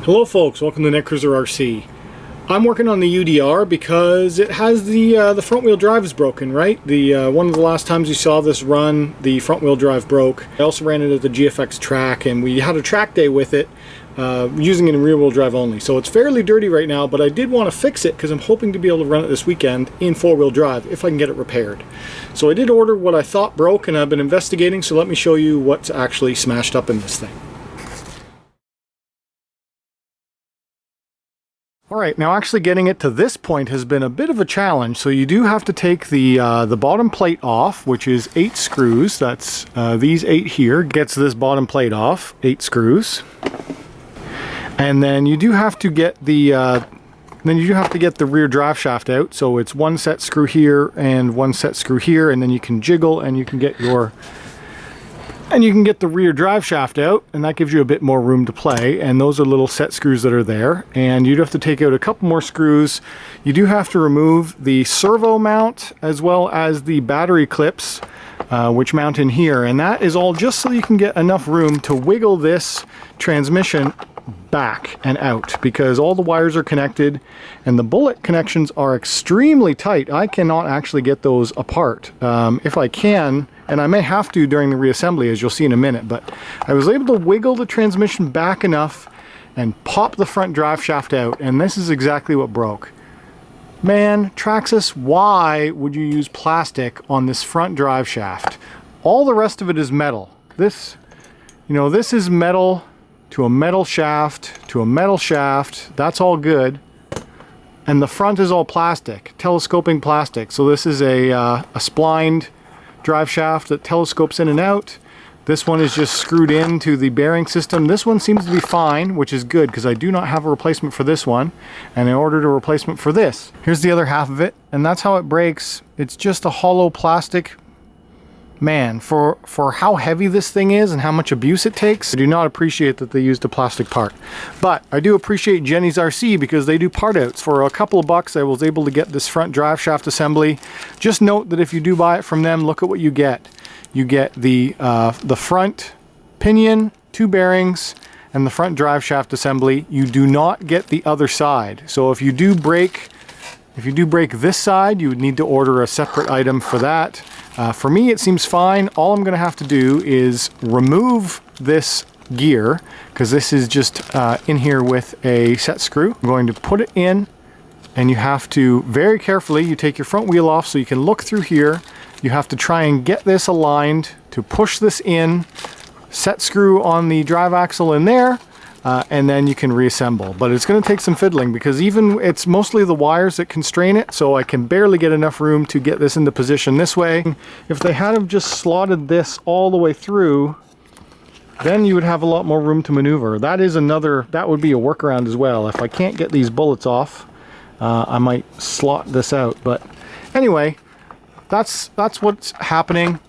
Hello folks, welcome to Netcruzer RC. I'm working on the UDR because it has the front wheel drive is broken, right? One of the last times you saw this run, the front wheel drive broke. I also ran it at the GFX track and we had a track day with it, using it in rear wheel drive only. So it's fairly dirty right now, but I did want to fix it because I'm hoping to be able to run it this weekend in four wheel drive if I can get it repaired. So I did order what I thought broke and I've been investigating, so let me show you what's actually smashed up in this thing. Alright, now actually getting it to this point has been a bit of a challenge. So you do have to take the bottom plate off, which is 8 screws. That's these 8 here. Gets this bottom plate off, 8 screws. And then you do have to get the rear drive shaft out. So it's one set screw here and one set screw here, and then you can jiggle and you can get the rear drive shaft out, and that gives you a bit more room to play. And those are little set screws that are there, and you'd have to take out a couple more screws. You do have to remove the servo mount as well as the battery clips, which mount in here, and that is all just so you can get enough room to wiggle this transmission back and out, because all the wires are connected and the bullet connections are extremely tight. I cannot actually get those apart. If I can, and I may have to during the reassembly, as you'll see in a minute, but I was able to wiggle the transmission back enough and pop the front drive shaft out, and this is exactly what broke. Man, Traxxas, why would you use plastic on this front drive shaft? All the rest of it is metal. This is metal to a metal shaft to a metal shaft. That's all good. And the front is all plastic, telescoping plastic. So this is a splined drive shaft that telescopes in and out. This one is just screwed into the bearing system. This one seems to be fine, which is good because I do not have a replacement for this one, and I ordered a replacement for this. Here's the other half of it, and that's how it breaks. It's just a hollow plastic. Man, for how heavy this thing is and how much abuse it takes, I do not appreciate that they used a plastic part. But I do appreciate Jenny's RC because they do part outs. For a couple of bucks, I was able to get this front drive shaft assembly. Just note that if you do buy it from them, look at what you get. You get the front pinion, 2 bearings, and the front drive shaft assembly. You do not get the other side. So if you do break this side, you would need to order a separate item for that. For me, it seems fine. All I'm going to have to do is remove this gear, because this is just in here with a set screw. I'm going to put it in, and you have to very carefully, you take your front wheel off so you can look through here. You have to try and get this aligned to push this in, set screw on the drive axle in there, and then you can reassemble. But it's going to take some fiddling because it's mostly the wires that constrain it, so I can barely get enough room to get this into position this way. If they had have just slotted this all the way through, then you would have a lot more room to maneuver. That would be a workaround as well. If I can't get these bullets off, I might slot this out. But anyway, that's what's happening.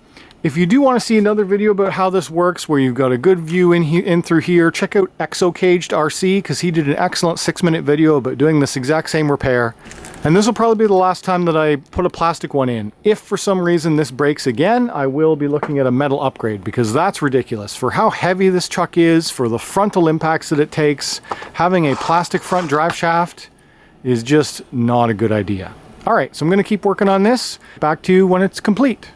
If you do want to see another video about how this works, where you've got a good view in through here, check out Exocaged RC, because he did an excellent 6-minute video about doing this exact same repair. And this will probably be the last time that I put a plastic one in. If for some reason this breaks again, I will be looking at a metal upgrade, because that's ridiculous. For how heavy this truck is, for the frontal impacts that it takes, having a plastic front drive shaft is just not a good idea. All right, so I'm going to keep working on this. Back to you when it's complete.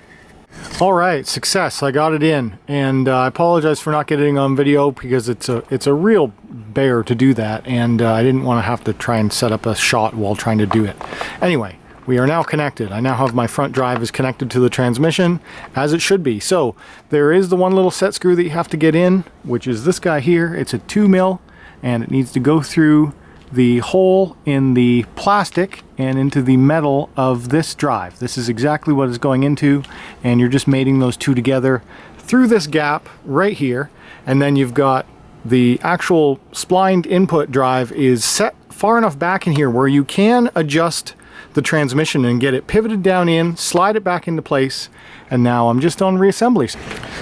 All right, success. I got it in, and I apologize for not getting on video because it's a real bear to do that, and I didn't want to have to try and set up a shot while trying to do it. Anyway, we are now connected. I now have my front drive is connected to the transmission as it should be. So there is the one little set screw that you have to get in, which is this guy here. It's a 2 mil, and it needs to go through the hole in the plastic and into the metal of this drive. This is exactly what it's going into, and you're just mating those two together through this gap right here. And then you've got the actual splined input drive is set far enough back in here where you can adjust the transmission and get it pivoted down in, slide it back into place, and now I'm just on reassembly.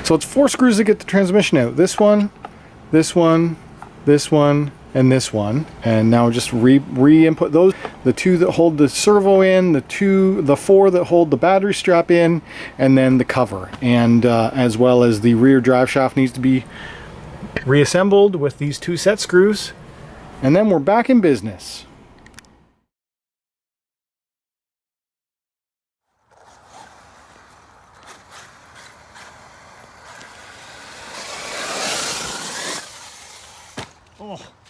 So it's 4 screws to get the transmission out. This one, this one, this one, and this one, and now just re-input those. The 2 that hold the servo in, the 4 that hold the battery strap in, and then the cover. And as well as the rear drive shaft needs to be reassembled with these 2 set screws. and then we're back in business. Oh.